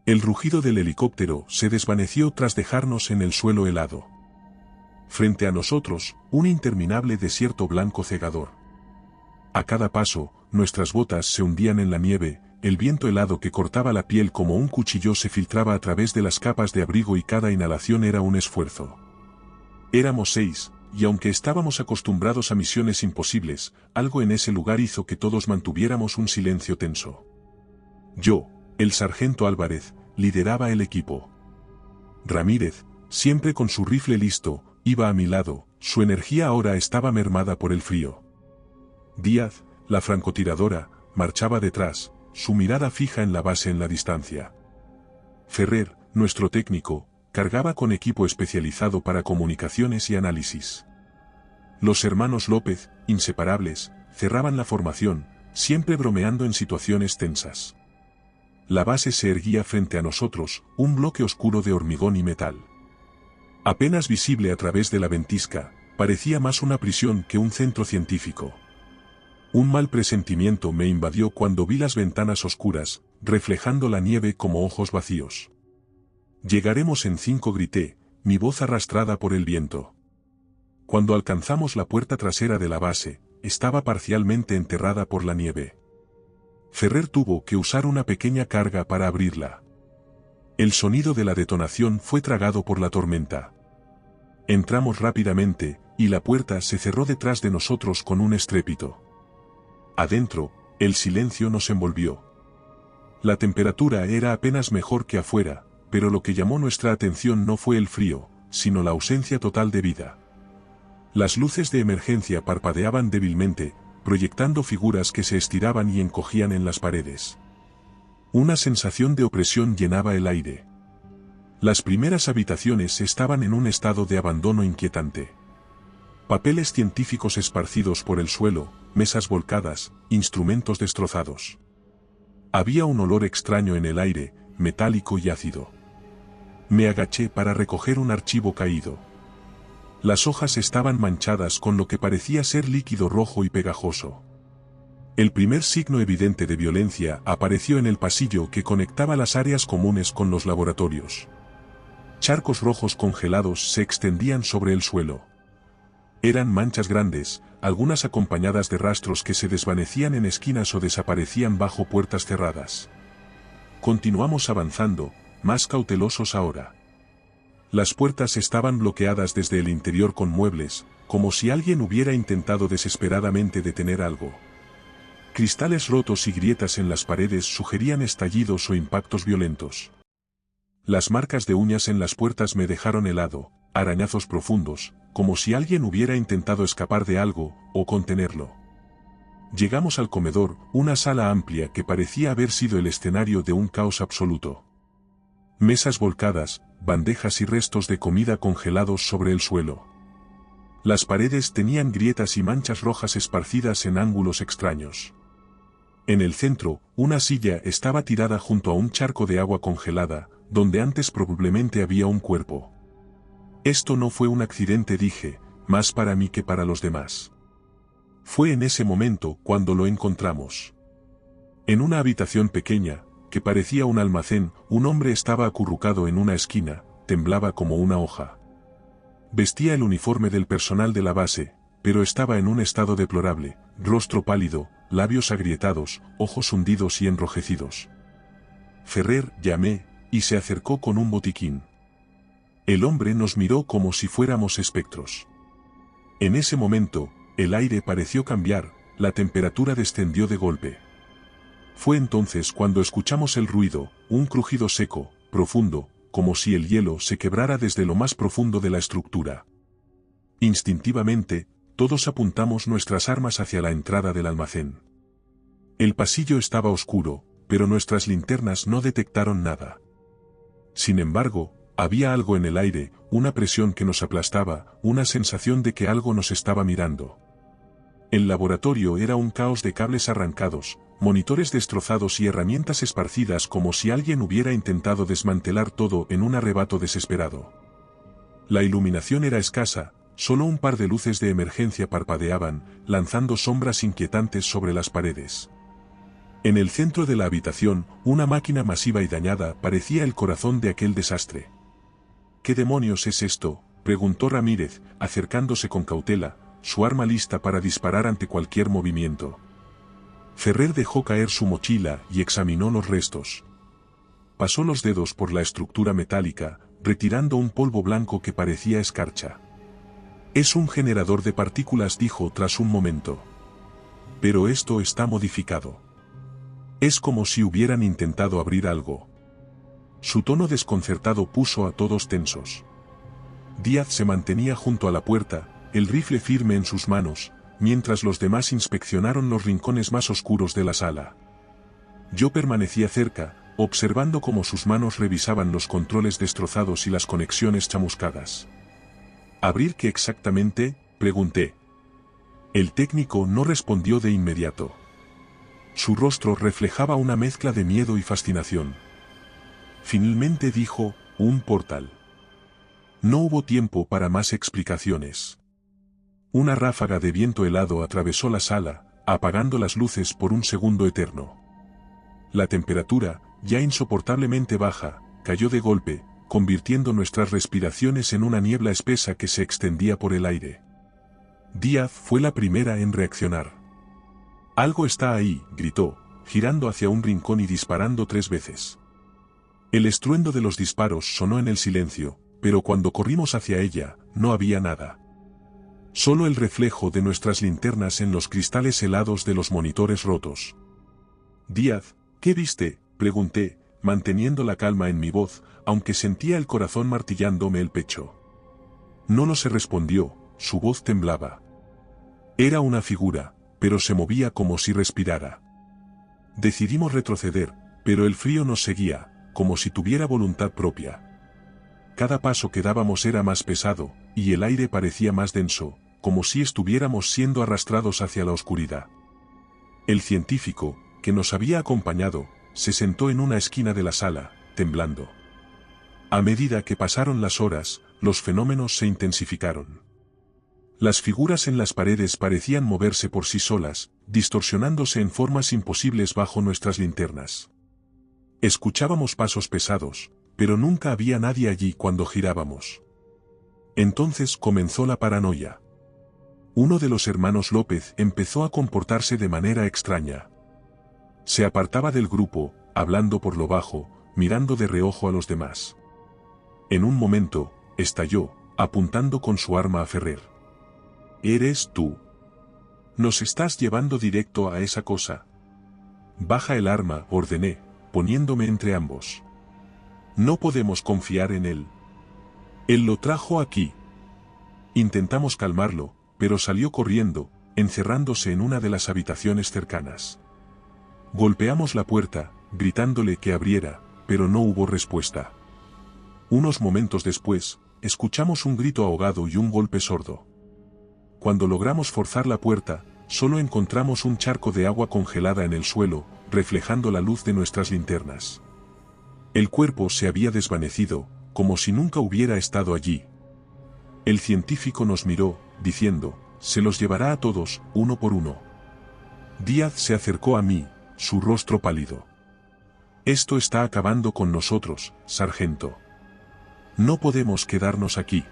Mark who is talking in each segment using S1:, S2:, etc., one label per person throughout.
S1: El rugido del helicóptero se desvaneció tras dejarnos en el suelo helado. Frente a nosotros, un interminable desierto blanco cegador. A cada paso, nuestras botas se hundían en la nieve, el viento helado que cortaba la piel como un cuchillo se filtraba a través de las capas de abrigo y cada inhalación era un esfuerzo. Éramos 6, y aunque estábamos acostumbrados a misiones imposibles, algo en ese lugar hizo que todos mantuviéramos un silencio tenso. Yo, el sargento Álvarez, lideraba el equipo. Ramírez, siempre con su rifle listo, iba a mi lado, su energía ahora estaba mermada por el frío. Díaz, la francotiradora, marchaba detrás, su mirada fija en la base en la distancia. Ferrer, nuestro técnico, cargaba con equipo especializado para comunicaciones y análisis. Los hermanos López, inseparables, cerraban la formación, siempre bromeando en situaciones tensas. La base se erguía frente a nosotros, un bloque oscuro de hormigón y metal. Apenas visible a través de la ventisca, parecía más una prisión que un centro científico. Un mal presentimiento me invadió cuando vi las ventanas oscuras, reflejando la nieve como ojos vacíos. «Llegaremos en 5», grité, mi voz arrastrada por el viento. Cuando alcanzamos la puerta trasera de la base, estaba parcialmente enterrada por la nieve. Ferrer tuvo que usar una pequeña carga para abrirla. El sonido de la detonación fue tragado por la tormenta. Entramos rápidamente, y la puerta se cerró detrás de nosotros con un estrépito. Adentro, el silencio nos envolvió. La temperatura era apenas mejor que afuera, pero lo que llamó nuestra atención no fue el frío, sino la ausencia total de vida. Las luces de emergencia parpadeaban débilmente, proyectando figuras que se estiraban y encogían en las paredes. Una sensación de opresión llenaba el aire. Las primeras habitaciones estaban en un estado de abandono inquietante. Papeles científicos esparcidos por el suelo, mesas volcadas, instrumentos destrozados. Había un olor extraño en el aire, metálico y ácido. Me agaché para recoger un archivo caído. Las hojas estaban manchadas con lo que parecía ser líquido rojo y pegajoso. El primer signo evidente de violencia apareció en el pasillo que conectaba las áreas comunes con los laboratorios. Charcos rojos congelados se extendían sobre el suelo. Eran manchas grandes, algunas acompañadas de rastros que se desvanecían en esquinas o desaparecían bajo puertas cerradas. Continuamos avanzando, más cautelosos ahora. Las puertas estaban bloqueadas desde el interior con muebles, como si alguien hubiera intentado desesperadamente detener algo. Cristales rotos y grietas en las paredes sugerían estallidos o impactos violentos. Las marcas de uñas en las puertas me dejaron helado, arañazos profundos, como si alguien hubiera intentado escapar de algo, o contenerlo. Llegamos al comedor, una sala amplia que parecía haber sido el escenario de un caos absoluto. Mesas volcadas, bandejas y restos de comida congelados sobre el suelo. Las paredes tenían grietas y manchas rojas esparcidas en ángulos extraños. En el centro, una silla estaba tirada junto a un charco de agua congelada, donde antes probablemente había un cuerpo. Esto no fue un accidente, dije, más para mí que para los demás. Fue en ese momento cuando lo encontramos. En una habitación pequeña, que parecía un almacén, un hombre estaba acurrucado en una esquina, temblaba como una hoja. Vestía el uniforme del personal de la base, pero estaba en un estado deplorable, rostro pálido, labios agrietados, ojos hundidos y enrojecidos. Ferrer, llamé, y se acercó con un botiquín. El hombre nos miró como si fuéramos espectros. En ese momento, el aire pareció cambiar, la temperatura descendió de golpe. Fue entonces cuando escuchamos el ruido, un crujido seco, profundo, como si el hielo se quebrara desde lo más profundo de la estructura. Instintivamente, todos apuntamos nuestras armas hacia la entrada del almacén. El pasillo estaba oscuro, pero nuestras linternas no detectaron nada. Sin embargo, había algo en el aire, una presión que nos aplastaba, una sensación de que algo nos estaba mirando. El laboratorio era un caos de cables arrancados, monitores destrozados y herramientas esparcidas como si alguien hubiera intentado desmantelar todo en un arrebato desesperado. La iluminación era escasa, solo un par de luces de emergencia parpadeaban, lanzando sombras inquietantes sobre las paredes. En el centro de la habitación, una máquina masiva y dañada parecía el corazón de aquel desastre. ¿Qué demonios es esto?, preguntó Ramírez, acercándose con cautela, su arma lista para disparar ante cualquier movimiento. Ferrer dejó caer su mochila y examinó los restos. Pasó los dedos por la estructura metálica, retirando un polvo blanco que parecía escarcha. Es un generador de partículas, dijo tras un momento. Pero esto está modificado. Es como si hubieran intentado abrir algo. Su tono desconcertado puso a todos tensos. Díaz se mantenía junto a la puerta, el rifle firme en sus manos, mientras los demás inspeccionaron los rincones más oscuros de la sala. Yo permanecía cerca, observando cómo sus manos revisaban los controles destrozados y las conexiones chamuscadas. ¿Abrir qué exactamente?, pregunté. El técnico no respondió de inmediato. Su rostro reflejaba una mezcla de miedo y fascinación. Finalmente dijo, un portal. No hubo tiempo para más explicaciones. Una ráfaga de viento helado atravesó la sala, apagando las luces por un segundo eterno. La temperatura, ya insoportablemente baja, cayó de golpe, convirtiendo nuestras respiraciones en una niebla espesa que se extendía por el aire. Díaz fue la primera en reaccionar. «Algo está ahí», gritó, girando hacia un rincón y disparando 3 veces. El estruendo de los disparos sonó en el silencio, pero cuando corrimos hacia ella, no había nada. Solo el reflejo de nuestras linternas en los cristales helados de los monitores rotos. «Díaz, ¿qué viste?», pregunté, manteniendo la calma en mi voz, aunque sentía el corazón martillándome el pecho. No lo se respondió, su voz temblaba. Era una figura, pero se movía como si respirara. Decidimos retroceder, pero el frío nos seguía, como si tuviera voluntad propia. Cada paso que dábamos era más pesado, y el aire parecía más denso, como si estuviéramos siendo arrastrados hacia la oscuridad. El científico, que nos había acompañado, se sentó en una esquina de la sala, temblando. A medida que pasaron las horas, los fenómenos se intensificaron. Las figuras en las paredes parecían moverse por sí solas, distorsionándose en formas imposibles bajo nuestras linternas. Escuchábamos pasos pesados, pero nunca había nadie allí cuando girábamos. Entonces comenzó la paranoia. Uno de los hermanos López empezó a comportarse de manera extraña. Se apartaba del grupo, hablando por lo bajo, mirando de reojo a los demás. En un momento, estalló, apuntando con su arma a Ferrer. «¿Eres tú? Nos estás llevando directo a esa cosa». «Baja el arma», ordené, poniéndome entre ambos. «No podemos confiar en él. Él lo trajo aquí». Intentamos calmarlo, pero salió corriendo, encerrándose en una de las habitaciones cercanas. Golpeamos la puerta, gritándole que abriera, pero no hubo respuesta. Unos momentos después, escuchamos un grito ahogado y un golpe sordo. Cuando logramos forzar la puerta, solo encontramos un charco de agua congelada en el suelo, reflejando la luz de nuestras linternas. El cuerpo se había desvanecido, como si nunca hubiera estado allí. El científico nos miró, diciendo, «Se los llevará a todos, uno por uno». Díaz se acercó a mí, su rostro pálido. «Esto está acabando con nosotros, sargento. No podemos quedarnos aquí».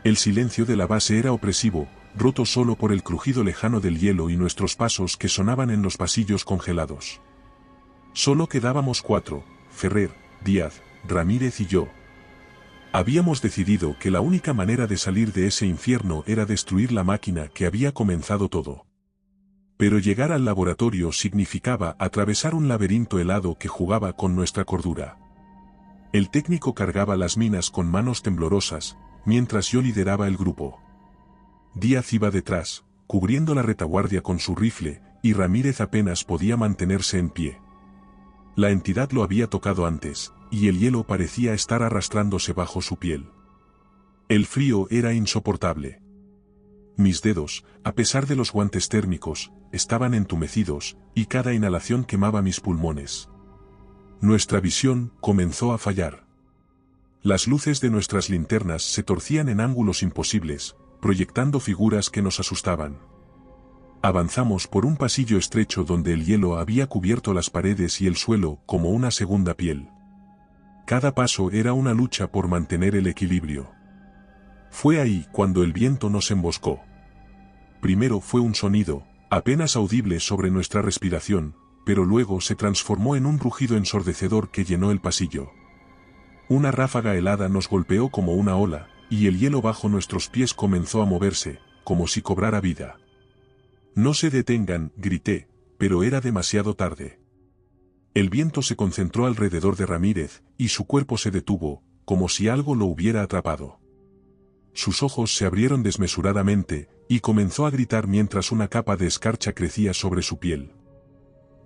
S1: El silencio de la base era opresivo, roto solo por el crujido lejano del hielo y nuestros pasos que sonaban en los pasillos congelados. Solo quedábamos 4, Ferrer, Díaz, Ramírez y yo. Habíamos decidido que la única manera de salir de ese infierno era destruir la máquina que había comenzado todo. Pero llegar al laboratorio significaba atravesar un laberinto helado que jugaba con nuestra cordura. El técnico cargaba las minas con manos temblorosas, mientras yo lideraba el grupo. Díaz iba detrás, cubriendo la retaguardia con su rifle, y Ramírez apenas podía mantenerse en pie. La entidad lo había tocado antes, y el hielo parecía estar arrastrándose bajo su piel. El frío era insoportable. Mis dedos, a pesar de los guantes térmicos, estaban entumecidos, y cada inhalación quemaba mis pulmones. Nuestra visión comenzó a fallar. Las luces de nuestras linternas se torcían en ángulos imposibles, proyectando figuras que nos asustaban. Avanzamos por un pasillo estrecho donde el hielo había cubierto las paredes y el suelo como una segunda piel. Cada paso era una lucha por mantener el equilibrio. Fue ahí cuando el viento nos emboscó. Primero fue un sonido, apenas audible sobre nuestra respiración, pero luego se transformó en un rugido ensordecedor que llenó el pasillo. Una ráfaga helada nos golpeó como una ola, y el hielo bajo nuestros pies comenzó a moverse, como si cobrara vida. «No se detengan», grité, pero era demasiado tarde. El viento se concentró alrededor de Ramírez, y su cuerpo se detuvo, como si algo lo hubiera atrapado. Sus ojos se abrieron desmesuradamente, y comenzó a gritar mientras una capa de escarcha crecía sobre su piel.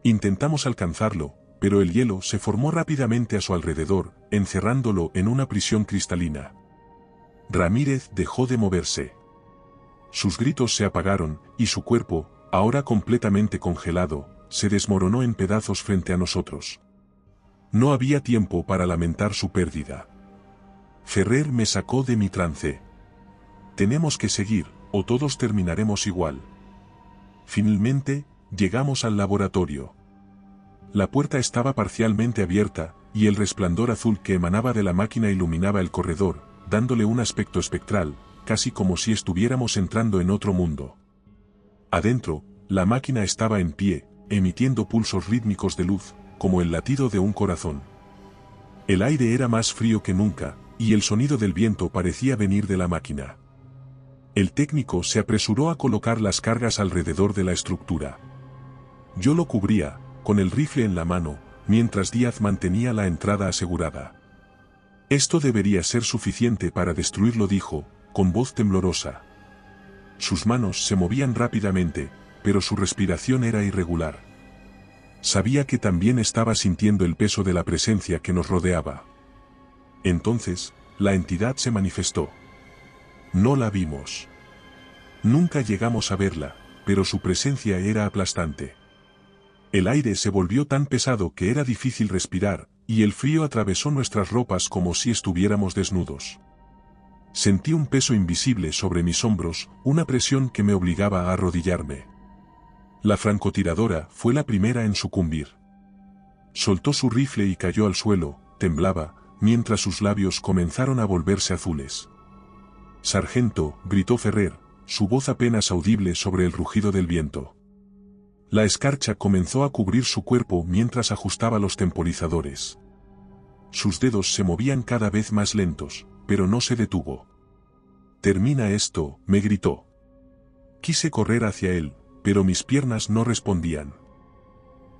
S1: Intentamos alcanzarlo, pero el hielo se formó rápidamente a su alrededor, encerrándolo en una prisión cristalina. Ramírez dejó de moverse. Sus gritos se apagaron, y su cuerpo, ahora completamente congelado, se desmoronó en pedazos frente a nosotros. No había tiempo para lamentar su pérdida. Ferrer me sacó de mi trance. «Tenemos que seguir, o todos terminaremos igual». Finalmente, llegamos al laboratorio. La puerta estaba parcialmente abierta, y el resplandor azul que emanaba de la máquina iluminaba el corredor, dándole un aspecto espectral, casi como si estuviéramos entrando en otro mundo. Adentro, la máquina estaba en pie, emitiendo pulsos rítmicos de luz, como el latido de un corazón. El aire era más frío que nunca, y el sonido del viento parecía venir de la máquina. El técnico se apresuró a colocar las cargas alrededor de la estructura. Yo lo cubría, con el rifle en la mano, mientras Díaz mantenía la entrada asegurada. «Esto debería ser suficiente para destruirlo», dijo, con voz temblorosa. Sus manos se movían rápidamente, pero su respiración era irregular. Sabía que también estaba sintiendo el peso de la presencia que nos rodeaba. Entonces, la entidad se manifestó. No la vimos. Nunca llegamos a verla, pero su presencia era aplastante. El aire se volvió tan pesado que era difícil respirar, y el frío atravesó nuestras ropas como si estuviéramos desnudos. Sentí un peso invisible sobre mis hombros, una presión que me obligaba a arrodillarme. La francotiradora fue la primera en sucumbir. Soltó su rifle y cayó al suelo, temblaba, mientras sus labios comenzaron a volverse azules. «Sargento», gritó Ferrer, su voz apenas audible sobre el rugido del viento. La escarcha comenzó a cubrir su cuerpo mientras ajustaba los temporizadores. Sus dedos se movían cada vez más lentos, pero no se detuvo. «Termina esto», me gritó. Quise correr hacia él, pero mis piernas no respondían.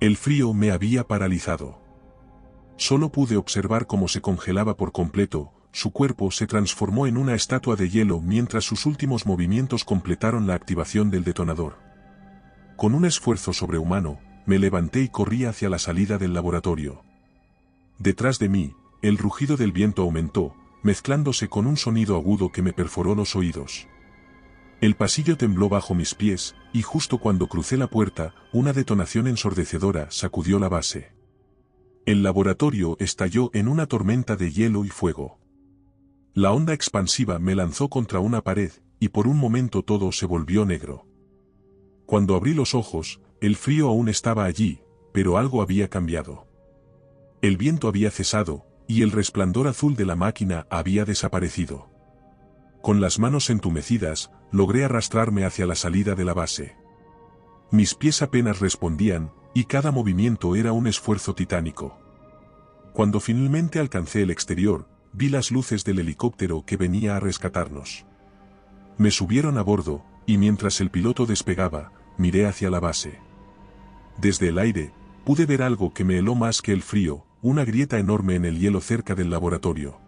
S1: El frío me había paralizado. Solo pude observar cómo se congelaba por completo, su cuerpo se transformó en una estatua de hielo mientras sus últimos movimientos completaron la activación del detonador. Con un esfuerzo sobrehumano, me levanté y corrí hacia la salida del laboratorio. Detrás de mí, el rugido del viento aumentó, mezclándose con un sonido agudo que me perforó los oídos. El pasillo tembló bajo mis pies, y justo cuando crucé la puerta, una detonación ensordecedora sacudió la base. El laboratorio estalló en una tormenta de hielo y fuego. La onda expansiva me lanzó contra una pared, y por un momento todo se volvió negro. Cuando abrí los ojos, el frío aún estaba allí, pero algo había cambiado. El viento había cesado, y el resplandor azul de la máquina había desaparecido. Con las manos entumecidas, logré arrastrarme hacia la salida de la base. Mis pies apenas respondían, y cada movimiento era un esfuerzo titánico. Cuando finalmente alcancé el exterior, vi las luces del helicóptero que venía a rescatarnos. Me subieron a bordo, y mientras el piloto despegaba, miré hacia la base. Desde el aire, pude ver algo que me heló más que el frío, una grieta enorme en el hielo cerca del laboratorio.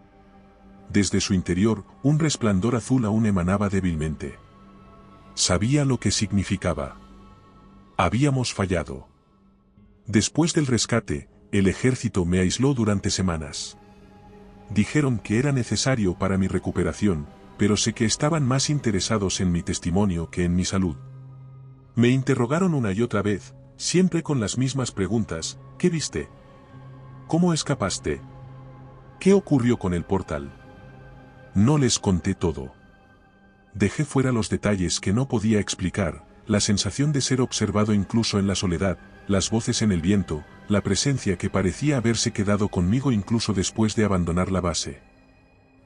S1: Desde su interior, un resplandor azul aún emanaba débilmente. Sabía lo que significaba. Habíamos fallado. Después del rescate, el ejército me aisló durante semanas. Dijeron que era necesario para mi recuperación, pero sé que estaban más interesados en mi testimonio que en mi salud. Me interrogaron una y otra vez, siempre con las mismas preguntas: ¿qué viste? ¿Cómo escapaste? ¿Qué ocurrió con el portal? No les conté todo. Dejé fuera los detalles que no podía explicar, la sensación de ser observado incluso en la soledad, las voces en el viento, la presencia que parecía haberse quedado conmigo incluso después de abandonar la base.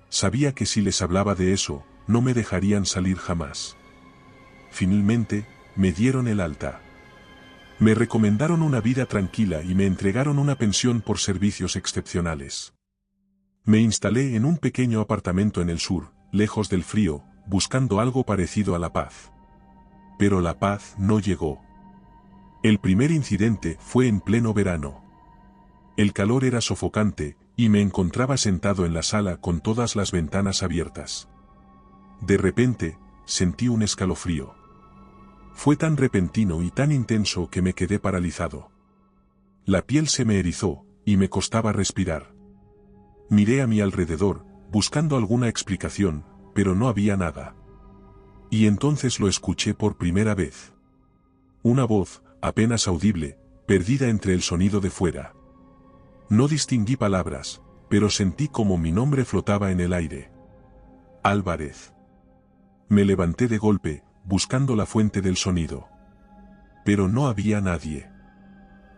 S1: Sabía que si les hablaba de eso, no me dejarían salir jamás. Finalmente, me dieron el alta. Me recomendaron una vida tranquila y me entregaron una pensión por servicios excepcionales. Me instalé en un pequeño apartamento en el sur, lejos del frío, buscando algo parecido a la paz. Pero la paz no llegó. El primer incidente fue en pleno verano. El calor era sofocante, y me encontraba sentado en la sala con todas las ventanas abiertas. De repente, sentí un escalofrío. Fue tan repentino y tan intenso que me quedé paralizado. La piel se me erizó, y me costaba respirar. Miré a mi alrededor, buscando alguna explicación, pero no había nada. Y entonces lo escuché por primera vez. Una voz, apenas audible, perdida entre el sonido de fuera. No distinguí palabras, pero sentí como mi nombre flotaba en el aire. Álvarez. Me levanté de golpe, buscando la fuente del sonido. Pero no había nadie.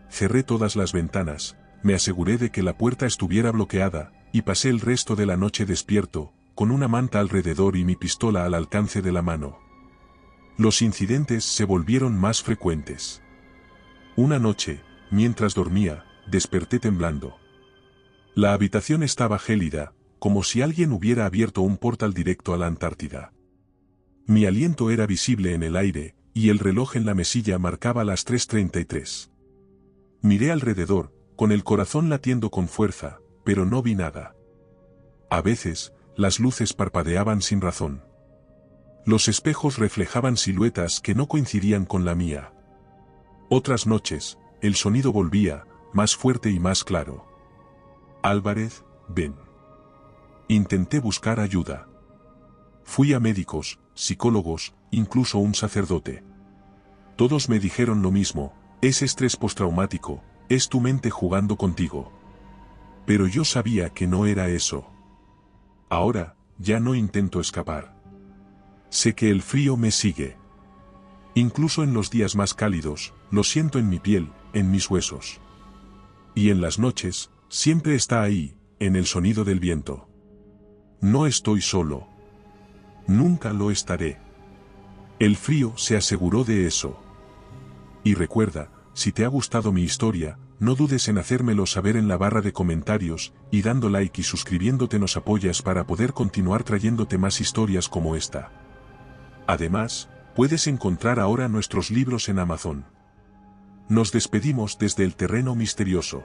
S1: Cerré todas las ventanas, me aseguré de que la puerta estuviera bloqueada, y pasé el resto de la noche despierto, con una manta alrededor y mi pistola al alcance de la mano. Los incidentes se volvieron más frecuentes. Una noche, mientras dormía, desperté temblando. La habitación estaba gélida, como si alguien hubiera abierto un portal directo a la Antártida. Mi aliento era visible en el aire, y el reloj en la mesilla marcaba las 3:33. Miré alrededor, con el corazón latiendo con fuerza, pero no vi nada. A veces, las luces parpadeaban sin razón. Los espejos reflejaban siluetas que no coincidían con la mía. Otras noches, el sonido volvía, más fuerte y más claro. Álvarez, ven. Intenté buscar ayuda. Fui a médicos, psicólogos, incluso un sacerdote. Todos me dijeron lo mismo: es estrés postraumático, es tu mente jugando contigo. Pero yo sabía que no era eso. Ahora, ya no intento escapar. Sé que el frío me sigue. Incluso en los días más cálidos, lo siento en mi piel, en mis huesos. Y en las noches, siempre está ahí, en el sonido del viento. No estoy solo. Nunca lo estaré. El frío se aseguró de eso. Y recuerda, si te ha gustado mi historia, no dudes en hacérmelo saber en la barra de comentarios, y dando like y suscribiéndote nos apoyas para poder continuar trayéndote más historias como esta. Además, puedes encontrar ahora nuestros libros en Amazon. Nos despedimos desde el terreno misterioso.